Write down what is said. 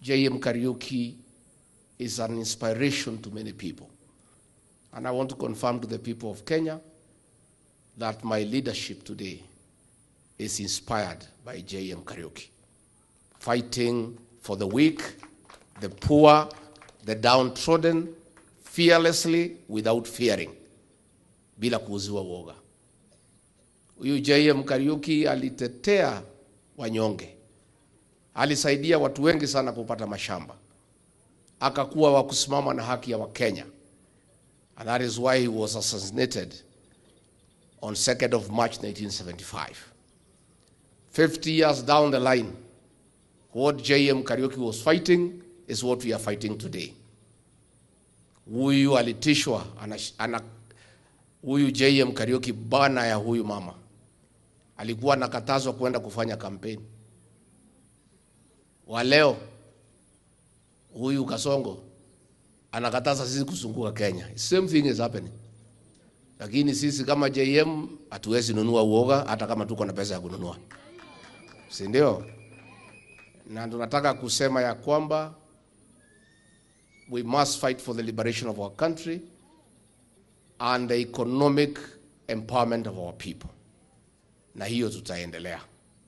J.M. Kariuki is an inspiration to many people. And I want to confirm to the people of Kenya that my leadership today is inspired by J.M. Kariuki, fighting for the weak, the poor, the downtrodden, fearlessly, without fearing, bila kuuziwa woga. Huyu J.M. Kariuki alitetea wanyonge. Alisaidia watu wengi sana kupata mashamba. Akakuwa wa kusimama na haki ya Wakenya. And that is why he was assassinated on 2nd of March 1975. 50 years down the line, what J.M. Kariuki was fighting is what we are fighting today. Huyu alitishwa, huyu J.M. Kariuki bana ya huyu mama. Alikuwa nakatazwa kwenda kufanya kampeni. Wa leo, huyu Kasongo, anakataza sisi kuzunguka Kenya. Same thing is happening. Lakini sisi kama J.M. hatuwezi nunua uoga hata kama tuko na pesa ya kununua. Si ndio? Na tunataka kusema ya kwamba we must fight for the liberation of our country and the economic empowerment of our people. Na hiyo tutaendelea.